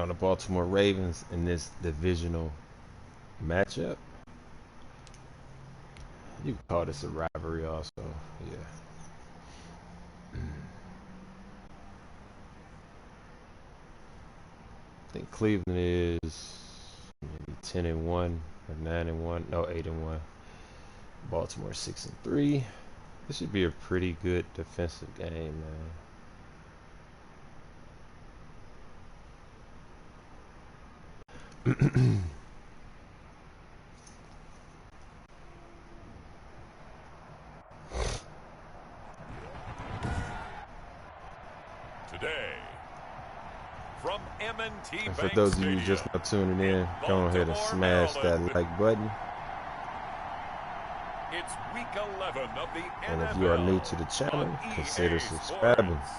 on the Baltimore Ravens in this divisional matchup. You could call this a rivalry also, yeah. I think Cleveland is maybe 10-1 or 9-1, no 8-1. Baltimore 6-3. This should be a pretty good defensive game, man. Today, from M&T And for Bank those of you Stadium, just now tuning in, go ahead and smash that like button. It's week 11 of the And NFL if you are new to the channel, on consider EA subscribing. Sports.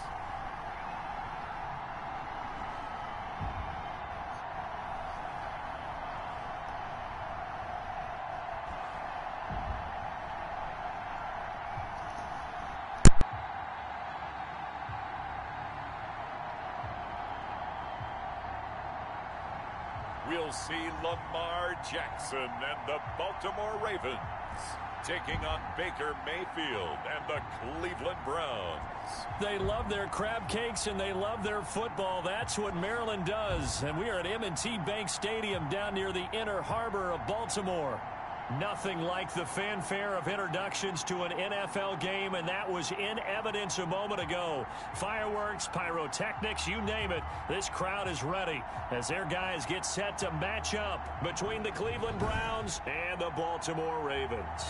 We'll see Lamar Jackson and the Baltimore Ravens taking on Baker Mayfield and the Cleveland Browns. They love their crab cakes and they love their football. That's what Maryland does. And we are at M&T Bank Stadium down near the inner harbor of Baltimore. Nothing like the fanfare of introductions to an NFL game, and that was in evidence a moment ago. Fireworks, pyrotechnics, you name it. This crowd is ready as their guys get set to match up between the Cleveland Browns and the Baltimore Ravens.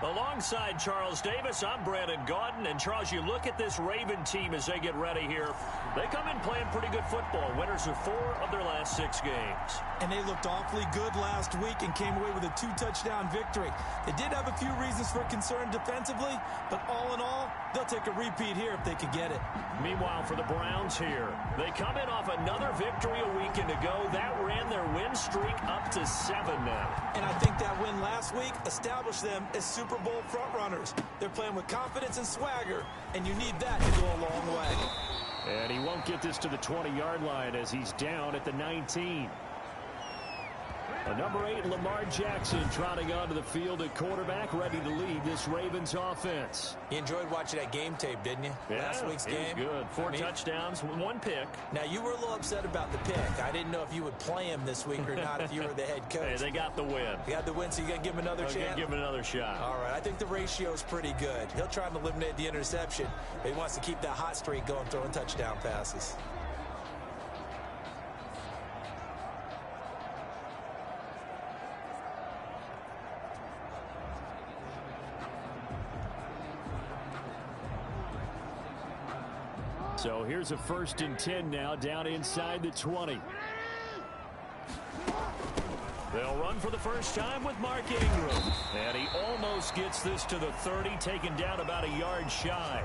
Alongside Charles Davis, I'm Brandon Gaudin. And Charles, you look at this Raven team as they get ready here. They come in playing pretty good football. Winners of 4 of their last 6 games. And they looked awfully good last week and came away with a 2-touchdown victory. They did have a few reasons for concern defensively, but all in all, they'll take a repeat here if they could get it. Meanwhile, for the Browns here, they come in off another victory a weekend ago. That ran their win streak up to 7 now. And I think that win last week established them as Super Bowl frontrunners. They're playing with confidence and swagger, and you need that to go a long way. And he won't get this to the 20-yard line as he's down at the 19. The number 8, Lamar Jackson, trotting onto the field at quarterback, ready to lead this Ravens offense. You enjoyed watching that game tape, didn't you? Yeah, Last week's game. It was good. 4 touchdowns, 1 pick. Now, you were a little upset about the pick. I didn't know if you would play him this week or not if you were the head coach. Hey, they got the win. They got the win, so you're going to give him another chance? Give him another shot. All right, I think the ratio is pretty good. He'll try and eliminate the interception, but he wants to keep that hot streak going, throwing touchdown passes. So here's a 1st and 10 now, down inside the 20. They'll run for the first time with Mark Ingram. And he almost gets this to the 30, taken down about a yard shy.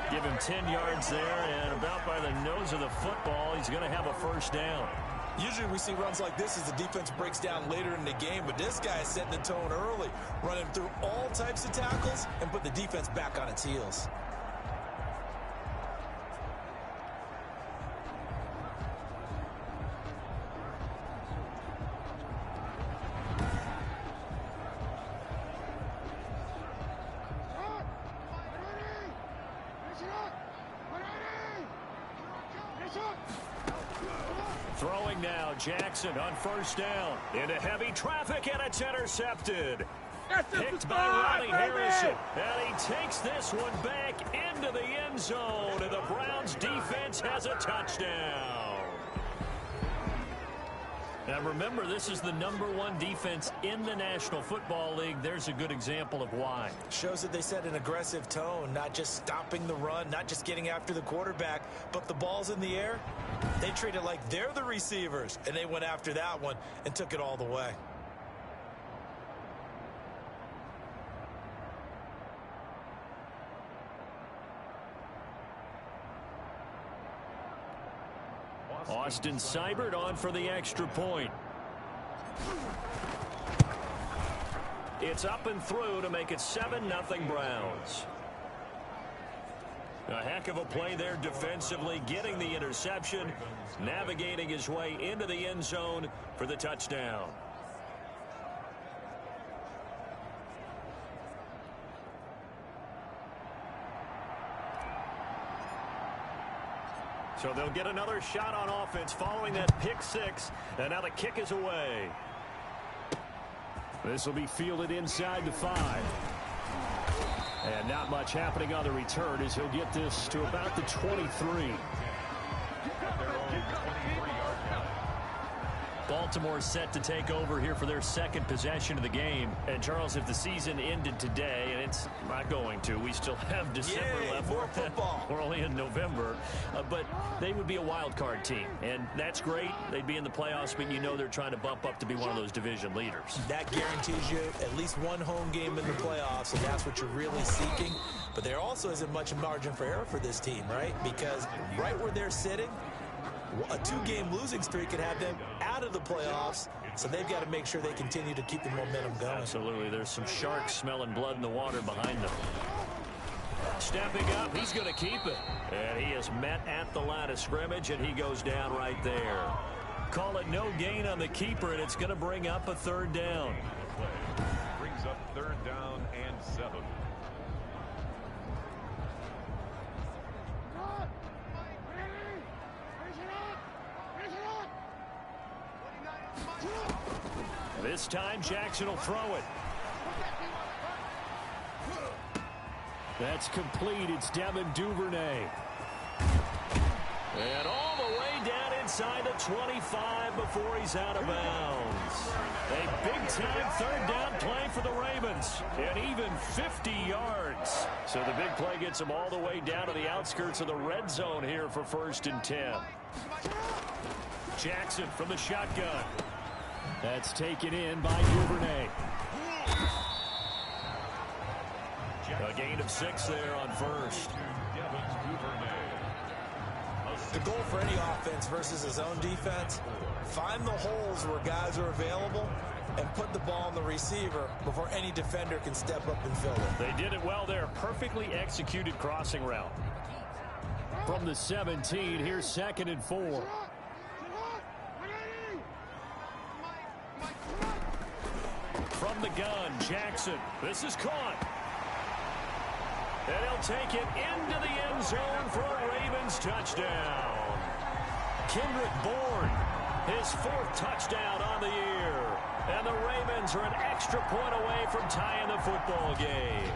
Give him 10 yards there, and about by the nose of the football, he's going to have a first down. Usually we see runs like this as the defense breaks down later in the game, but this guy is setting the tone early, running through all types of tackles and put the defense back on its heels. Throwing now, Jackson on first down. Into heavy traffic, and it's intercepted. Picked by Ronnie Harrison. And he takes this one back into the end zone. And the Browns defense has a touchdown. Now remember, this is the #1 defense in the National Football League. There's a good example of why. Shows that they set an aggressive tone, not just stopping the run, not just getting after the quarterback, but the ball's in the air. They treat it like they're the receivers, and they went after that one and took it all the way. Austin Seibert on for the extra point. It's up and through to make it 7-0 Browns. A heck of a play there defensively, getting the interception, navigating his way into the end zone for the touchdown. So they'll get another shot on offense following that pick six, and now the kick is away. This will be fielded inside the 5. And not much happening on the return as he'll get this to about the 23. Baltimore set to take over here for their second possession of the game. And, Charles, if the season ended today, and it's not going to, we still have December left. More football. We're only in November. But they would be a wild card team. And that's great. They'd be in the playoffs, but you know they're trying to bump up to be one of those division leaders. That guarantees you at least one home game in the playoffs, and that's what you're really seeking. But there also isn't much margin for error for this team, right? Because right where they're sitting, a 2-game losing streak could have them out of the playoffs, so they've got to make sure they continue to keep the momentum going. Absolutely. There's some sharks smelling blood in the water behind them. Stepping up, he's going to keep it. And he is met at the line of scrimmage, and he goes down right there. Call it no gain on the keeper, and it's going to bring up a 3rd down. Brings up 3rd down and 7. This time, Jackson will throw it. That's complete. It's Devin Duvernay. And all the way down inside the 25 before he's out of bounds. A big-time 3rd down play for the Ravens. And even 50 yards. So the big play gets him all the way down to the outskirts of the red zone here for 1st and 10. Jackson from the shotgun. That's taken in by Duvernay. A gain of 6 there on 1st. The goal for any offense versus his own defense, find the holes where guys are available and put the ball on the receiver before any defender can step up and fill it. They did it well there. Perfectly executed crossing route. From the 17, here's 2nd and 4. From the gun, Jackson. This is caught. And he'll take it into the end zone for a Ravens touchdown. Kendrick Bourne, his 4th touchdown on the year. And the Ravens are an extra point away from tying the football game.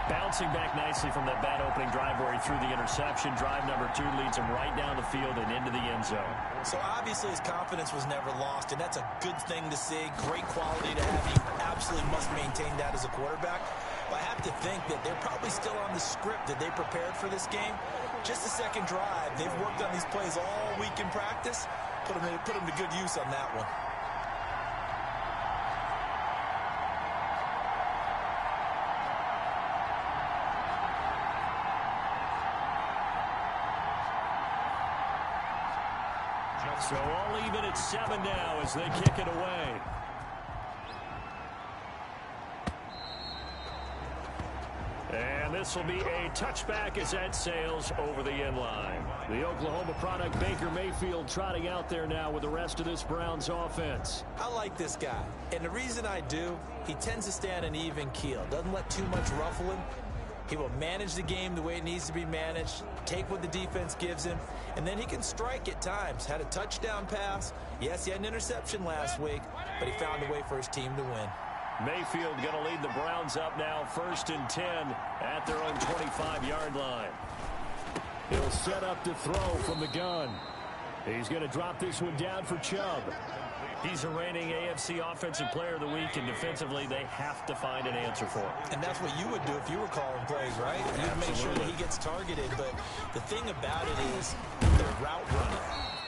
Bouncing back nicely from that bad opening drive where he threw the interception. Drive number 2 leads him right down the field and into the end zone. So obviously his confidence was never lost, and that's a good thing to see. Great quality to have. You absolutely must maintain that as a quarterback. But I have to think that they're probably still on the script that they prepared for this game. Just the second drive. They've worked on these plays all week in practice. Put them to good use on that one. So all even at 7 now as they kick it away. And this will be a touchback as that sails over the end line. The Oklahoma product, Baker Mayfield, trotting out there now with the rest of this Browns offense. I like this guy. And the reason I do, he tends to stay on an even keel. Doesn't let too much ruffle him. He will manage the game the way it needs to be managed, take what the defense gives him, and then he can strike at times. Had a touchdown pass. Yes, he had an interception last week, but he found a way for his team to win. Mayfield going to lead the Browns up now 1st and 10 at their own 25-yard line. He'll set up to throw from the gun. He's going to drop this one down for Chubb. He's a reigning AFC Offensive Player of the Week, and defensively they have to find an answer for him. And that's what you would do if you were calling plays, right? You'd make sure that he gets targeted. But the thing about it is the route running.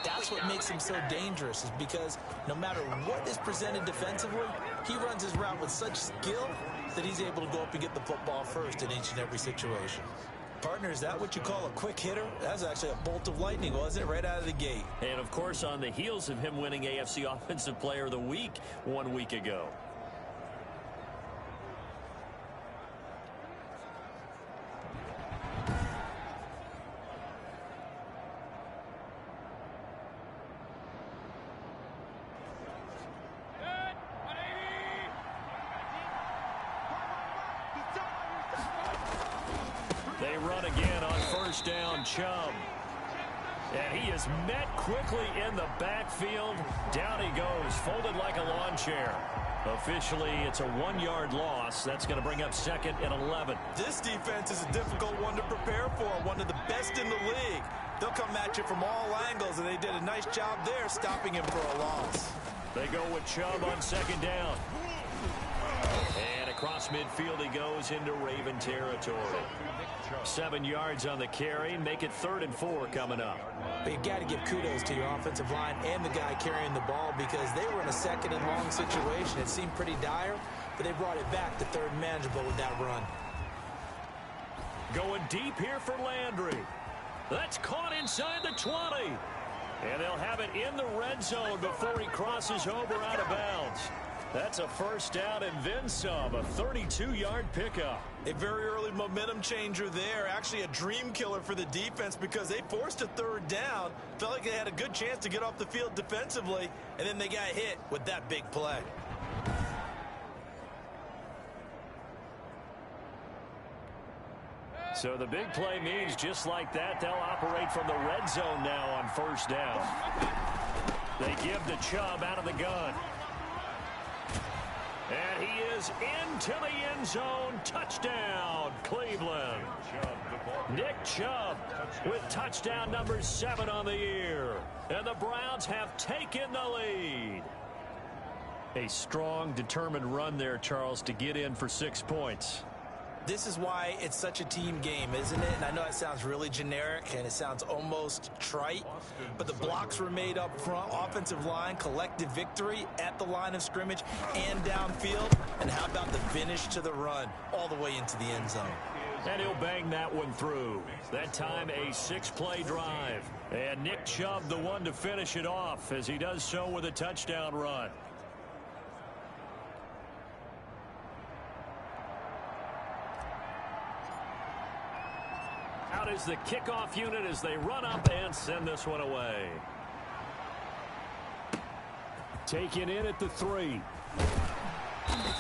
That's what makes him so dangerous, is because no matter what is presented defensively, he runs his route with such skill that he's able to go up and get the football first in each and every situation. Partner, is that what you call a quick hitter? That was actually a bolt of lightning, wasn't it? Right out of the gate. And, of course, on the heels of him winning AFC Offensive Player of the Week 1 week ago. they run again on first down. Chubb. And he is met quickly in the backfield. Down he goes, folded like a lawn chair. Officially, it's a 1-yard loss. That's going to bring up 2nd and 11. This defense is a difficult one to prepare for, one of the best in the league. They'll come at you from all angles, and they did a nice job there stopping him for a loss. They go with Chubb on 2nd down. And across midfield he goes into Raven territory. 7 yards on the carry. Make it 3rd and 4 coming up. But you got to give kudos to your offensive line and the guy carrying the ball because they were in a 2nd and long situation. It seemed pretty dire, but they brought it back to 3rd and manageable with that run. Going deep here for Landry. That's caught inside the 20. And they'll have it in the red zone before he crosses over out of bounds. That's a first down and then some, a 32-yard pickup. A very early momentum changer there. Actually a dream killer for the defense because they forced a 3rd down. Felt like they had a good chance to get off the field defensively, and then they got hit with that big play. So the big play means just like that, they'll operate from the red zone now on first down. They give to Chubb out of the gun. And he is into the end zone. Touchdown, Cleveland. Nick Chubb with touchdown number 7 on the year. And the Browns have taken the lead. A strong, determined run there, Charles, to get in for 6 points. This is why it's such a team game, isn't it? And I know it sounds really generic and it sounds almost trite, but the blocks were made up front, offensive line, collective victory at the line of scrimmage and downfield. And how about the finish to the run all the way into the end zone? And he'll bang that one through. That time a 6-play drive. And Nick Chubb the one to finish it off as he does so with a touchdown run. Out is the kickoff unit as they run up and send this one away. Taken in at the 3.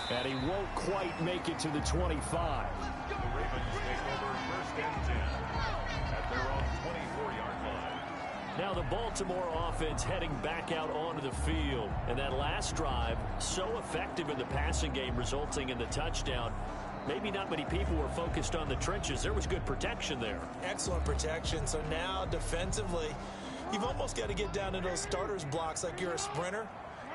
And he won't quite make it to the 25. The Ravens take over 1st and 10 at their own 24-yard line. Now the Baltimore offense heading back out onto the field. And that last drive, so effective in the passing game, resulting in the touchdown. Maybe not many people were focused on the trenches. There was good protection there. Excellent protection. So now defensively, you've almost got to get down to those starters blocks like you're a sprinter.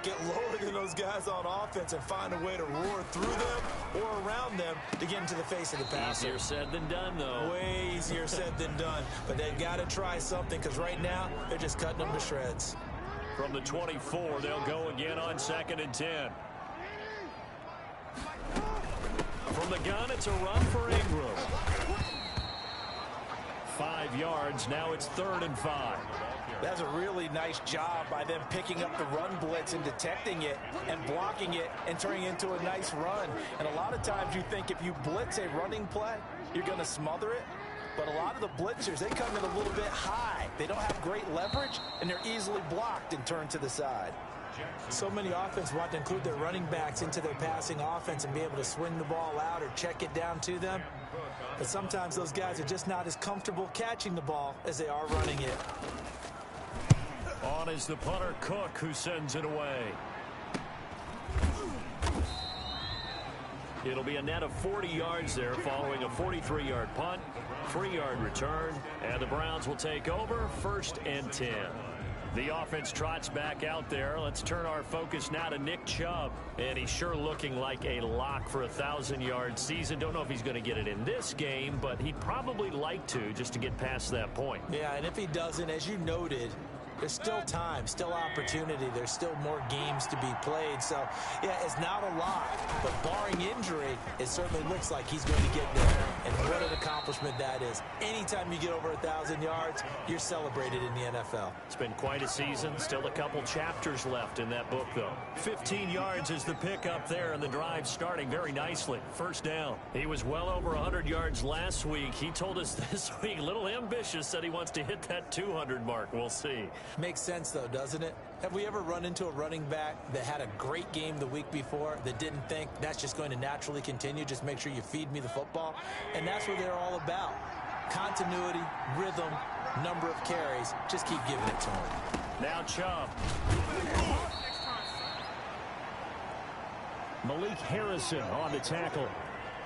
Get lower than those guys on offense and find a way to roar through them or around them to get into the face of the passer. Easier said than done, though. Way easier said than done. But they've got to try something because right now they're just cutting them to shreds. From the 24, they'll go again on 2nd and 10. From the gun, it's a run for Ingram. 5 yards. Now it's 3rd and 5. That's a really nice job by them picking up the run blitz and detecting it and blocking it and turning it into a nice run. And a lot of times you think if you blitz a running play, you're going to smother it. But a lot of the blitzers, they come in a little bit high. They don't have great leverage, and they're easily blocked and turned to the side. So many offenses want to include their running backs into their passing offense and be able to swing the ball out or check it down to them. But sometimes those guys are just not as comfortable catching the ball as they are running it. On is the punter, Cook, who sends it away. It'll be a net of 40 yards there following a 43-yard punt, 3-yard return, and the Browns will take over 1st and 10. The offense trots back out there. Let's turn our focus now to Nick Chubb. And he's sure looking like a lock for a 1,000-yard season. Don't know if he's going to get it in this game, but he'd probably like to just to get past that point. Yeah, and if he doesn't, as you noted, there's still time, still opportunity. There's still more games to be played. So, yeah, it's not a lot. But barring injury, it certainly looks like he's going to get there. And what an accomplishment that is. Anytime you get over 1,000 yards, you're celebrated in the NFL. It's been quite a season. Still a couple chapters left in that book, though. 15 yards is the pickup there, and the drive starting very nicely. 1st down. He was well over 100 yards last week. He told us this week, a little ambitious, said he wants to hit that 200 mark. We'll see. Makes sense, though, doesn't it? Have we ever run into a running back that had a great game the week before that didn't think that's just going to naturally continue? Just make sure you feed me the football. And that's what they're all about. Continuity, rhythm, number of carries. Just keep giving it to him. Now Chubb. Malik Harrison on the tackle.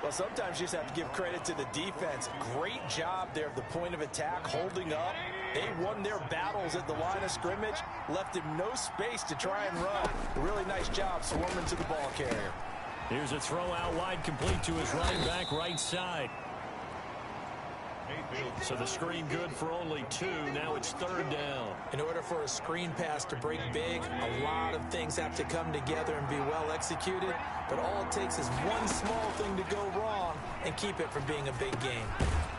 Well, sometimes you just have to give credit to the defense. Great job there at the point of attack, holding up. They won their battles at the line of scrimmage, left him no space to try and run. A really nice job swarming to the ball carrier. Here's a throw out wide, complete to his running back right side. So the screen good for only 2. Now it's 3rd down. In order for a screen pass to break big, a lot of things have to come together and be well executed. But all it takes is one small thing to go wrong and keep it from being a big game.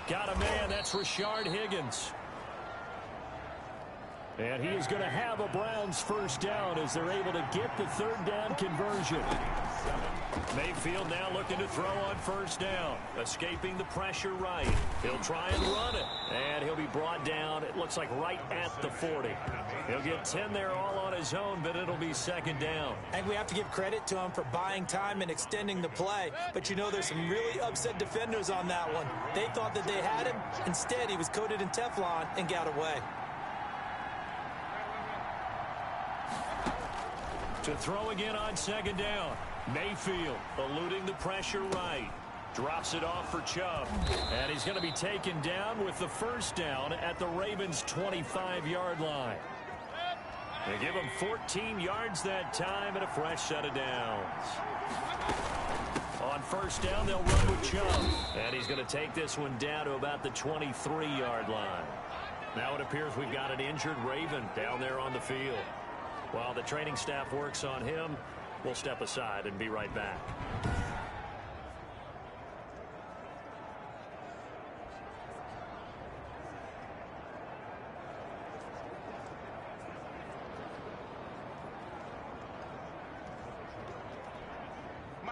Got a man. That's Rashard Higgins. And he is going to have a Browns first down as they're able to get the 3rd down conversion. Mayfield now looking to throw on first down. Escaping the pressure right. He'll try and run it. And he'll be brought down, it looks like right at the 40. He'll get 10 there all on his own, but it'll be 2nd down. And we have to give credit to him for buying time and extending the play. But you know there's some really upset defenders on that one. They thought that they had him. Instead, he was coated in Teflon and got away. To throw again on 2nd down. Mayfield eluding the pressure right. Drops it off for Chubb. And he's going to be taken down with the first down at the Ravens' 25-yard line. They give him 14 yards that time and a fresh set of downs. On first down, they'll run with Chubb. And he's going to take this one down to about the 23-yard line. Now it appears we've got an injured Raven down there on the field. While the training staff works on him, we'll step aside and be right back.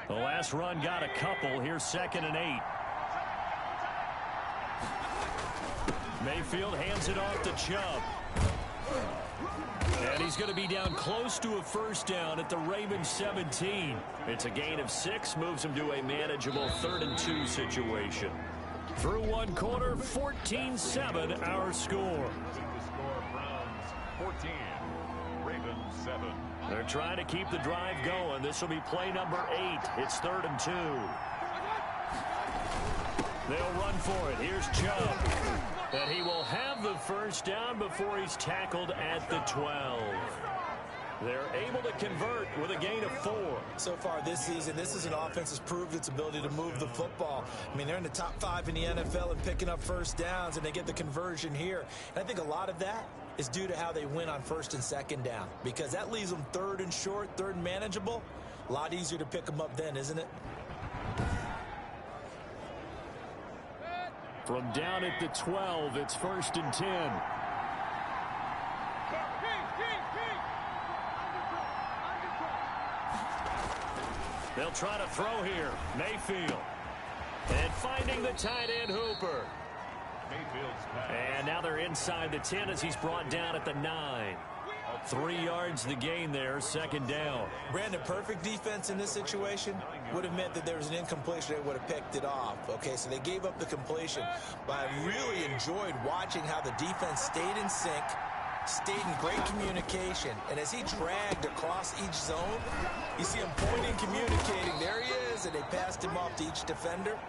The last run got a couple. Here's 2nd and 8. Mayfield hands it off to Chubb. And he's going to be down close to a first down at the Ravens 17. It's a gain of 6, moves him to a manageable 3rd and 2 situation. Through one quarter, 14-7 our score. Browns 14, Ravens 7. They're trying to keep the drive going. This will be play number 8. It's 3rd and 2. They'll run for it. Here's Chubb. And he will have the first down before he's tackled at the 12. They're able to convert with a gain of 4. So far this season, this is an offense that's proved its ability to move the football. I mean, they're in the top 5 in the NFL and picking up first downs, and they get the conversion here. And I think a lot of that is due to how they win on 1st and 2nd down, because that leaves them 3rd and short, 3rd and manageable. A lot easier to pick them up then, isn't it? From down at the 12, it's 1st and 10. They'll try to throw here. Mayfield. And finding the tight end Hooper. And now they're inside the 10 as he's brought down at the 9. 3 yards the gain there, 2nd down. Brandon, perfect defense in this situation would have meant that there was an incompletion. They would have picked it off. Okay, so they gave up the completion. But I really enjoyed watching how the defense stayed in sync, stayed in great communication. And as he dragged across each zone, you see him pointing, communicating. There he is, and they passed him off to each defender.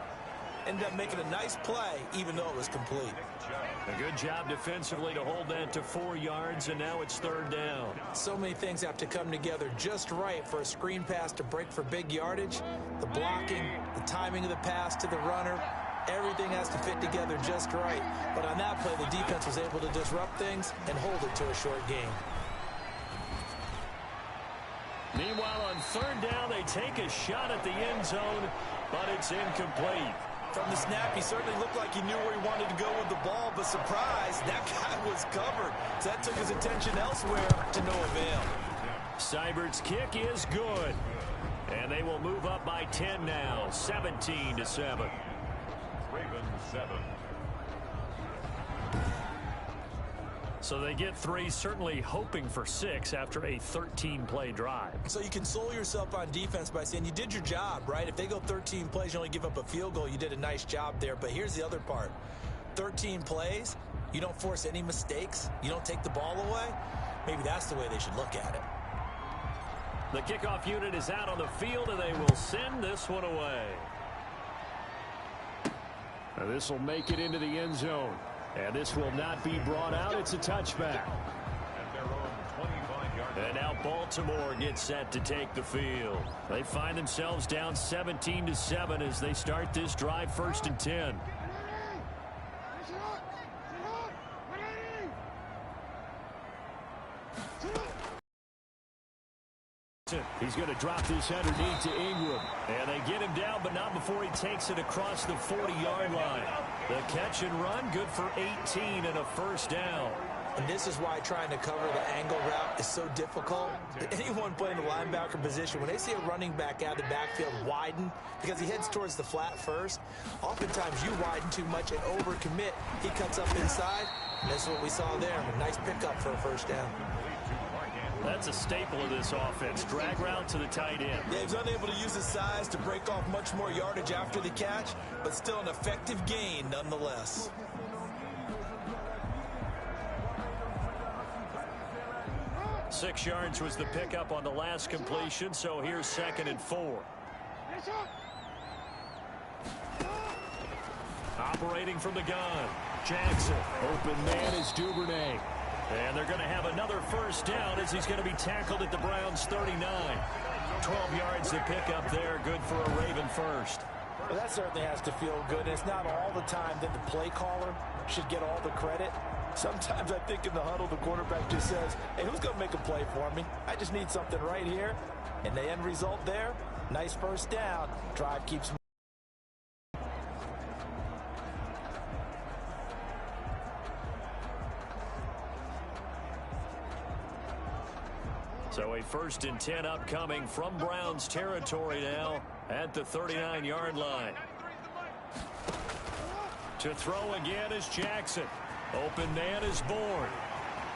Ended up making a nice play, even though it was complete. A good job defensively to hold that to 4 yards, and now it's 3rd down. So many things have to come together just right for a screen pass to break for big yardage. The blocking, the timing of the pass to the runner, everything has to fit together just right. But on that play, the defense was able to disrupt things and hold it to a short game. Meanwhile, on 3rd down, they take a shot at the end zone, but it's incomplete. From the snap, he certainly looked like he knew where he wanted to go with the ball, but surprise, that guy was covered. So that took his attention elsewhere to no avail. Seibert's kick is good. And they will move up by 10 now, 17-7. Ravens 7. So they get 3, certainly hoping for 6 after a 13-play drive. So you console yourself on defense by saying you did your job, right? If they go 13 plays, you only give up a field goal, you did a nice job there. But here's the other part. 13 plays, you don't force any mistakes, you don't take the ball away. Maybe that's the way they should look at it. The kickoff unit is out on the field, and they will send this one away. This will make it into the end zone. And this will not be brought out. It's a touchback. And now Baltimore gets set to take the field. They find themselves down 17-7 as they start this drive, 1st and 10. He's going to drop this underneath to Ingram. And they get him down, but not before he takes it across the 40-yard line. The catch and run, good for 18 and a 1st down. And this is why trying to cover the angle route is so difficult. Anyone playing the linebacker position, when they see a running back out of the backfield widen, because he heads towards the flat first, oftentimes you widen too much and overcommit. He cuts up inside, and that's what we saw there. A nice pickup for a 1st down. That's a staple of this offense. Drag route to the tight end. Yeah, he's unable to use his size to break off much more yardage after the catch, but still an effective gain nonetheless. Six yards was the pickup on the last completion, so here's 2nd and 4. Operating from the gun. Jackson. Open man is Duvernay. And they're going to have another 1st down as he's going to be tackled at the Browns' 39. 12 yards to pick up there. Good for a Raven first. Well, that certainly has to feel good. And it's not all the time that the play caller should get all the credit. Sometimes I think in the huddle, the quarterback just says, hey, who's going to make a play for me? I just need something right here. And the end result there, nice 1st down. Drive keeps moving. So a 1st and 10 upcoming from Browns territory now at the 39-yard line. To throw again is Jackson. Open man is Bourne.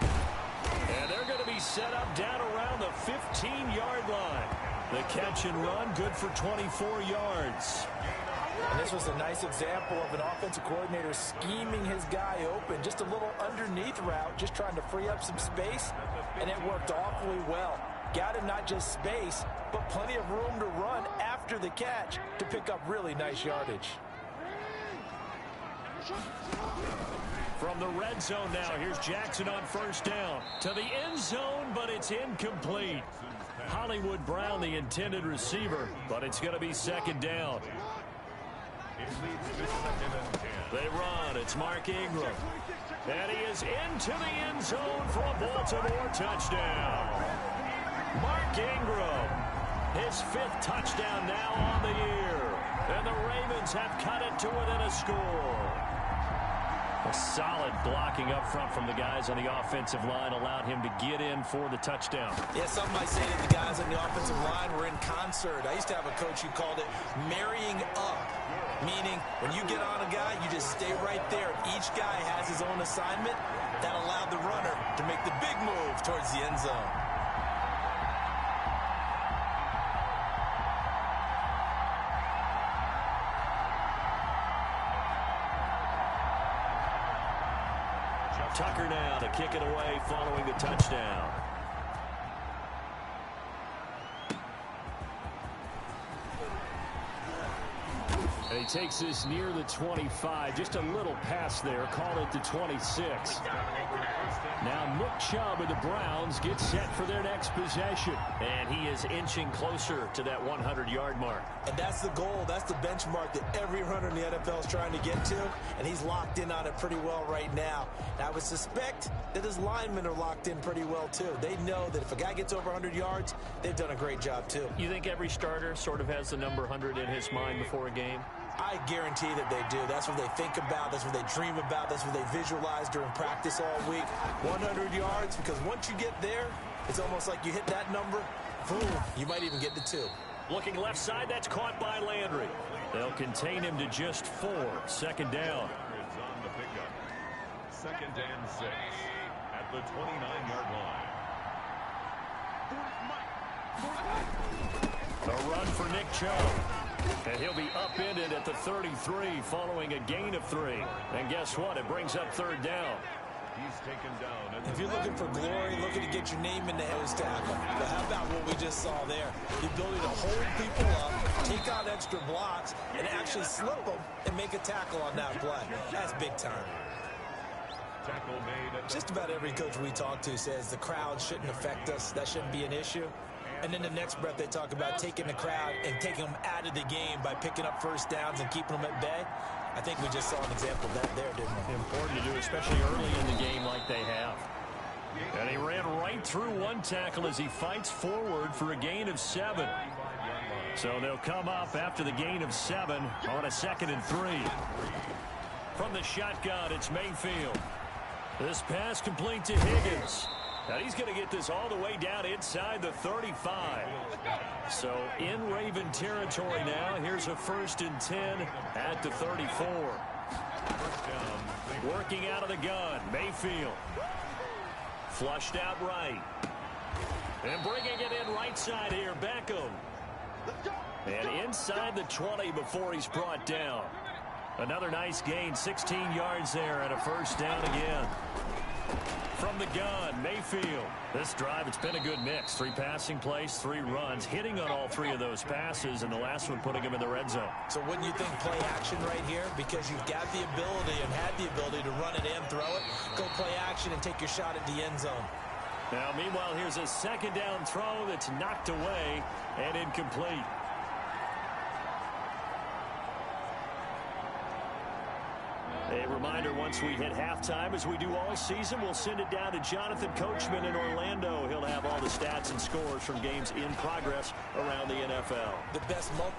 And they're going to be set up down around the 15-yard line. The catch and run, good for 24 yards. And this was a nice example of an offensive coordinator scheming his guy open. Just a little underneath route, just trying to free up some space. And it worked awfully well. Got him not just space, but plenty of room to run after the catch to pick up really nice yardage. From the red zone now, here's Jackson on 1st down. To the end zone, but it's incomplete. Hollywood Brown, the intended receiver, but it's going to be 2nd down. They run. It's Mark Ingram. And he is into the end zone for a Baltimore touchdown. Mark Ingram, his 5th touchdown now on the year. And the Ravens have cut it to within a score. A solid blocking up front from the guys on the offensive line allowed him to get in for the touchdown. Yeah, some might say that the guys on the offensive line were in concert. I used to have a coach who called it marrying up, meaning when you get on a guy, you just stay right there. Each guy has his own assignment. That allowed the runner to make the big move towards the end zone. Tucker now to kick it away following the touchdown. And he takes this near the 25. Just a little pass there. Called it the 26. Now Nick Chubb of the Browns gets set for their next possession. And he is inching closer to that 100-yard mark. And that's the goal. That's the benchmark that every runner in the NFL is trying to get to. And he's locked in on it pretty well right now. And I would suspect that his linemen are locked in pretty well, too. They know that if a guy gets over 100 yards, they've done a great job, too. You think every starter sort of has the number 100 in his mind before a game? I guarantee that they do. That's what they think about. That's what they dream about. That's what they visualize during practice all week. 100 yards, because once you get there, it's almost like you hit that number, boom, you might even get to 2. Looking left side, that's caught by Landry. They'll contain him to just 4. 2nd down. On the pickup. 2nd and 6 at the 29-yard line. A run for Nick Chubb. And he'll be upended at the 33 following a gain of 3. And guess what? It brings up third down. He's taken down. If you're looking for glory, looking to get your name in the nose tackle. But how about what we just saw there? The ability to hold people up, take out extra blocks, and actually slip them and make a tackle on that play. That's big time. Tackle made. Just about every coach we talk to says the crowd shouldn't affect us. That shouldn't be an issue. And in the next breath, they talk about taking the crowd and taking them out of the game by picking up first downs and keeping them at bay. I think we just saw an example of that there, didn't we? Important to do, especially early in the game like they have. And he ran right through one tackle as he fights forward for a gain of 7. So they'll come up after the gain of 7 on a 2nd and 3. From the shotgun, it's Mayfield. This pass complete to Higgins. Now he's going to get this all the way down inside the 35. So in Raven territory now. Here's a 1st and 10 at the 34. Working out of the gun, Mayfield. Flushed out right. And bringing it in right side here, Beckham. And inside the 20 before he's brought down. Another nice gain, 16 yards there and a 1st down again. From the gun, Mayfield. This drive, it's been a good mix. 3 passing plays, 3 runs, hitting on all 3 of those passes, and the last one putting him in the red zone. So wouldn't you think play action right here? Because you've got the ability and had the ability to run it in, throw it, go play action, and take your shot at the end zone. Now, meanwhile, here's a 2nd down throw that's knocked away and incomplete. A reminder, once we hit halftime, as we do all season, we'll send it down to Jonathan Coachman in Orlando. He'll have all the stats and scores from games in progress around the NFL. The best multi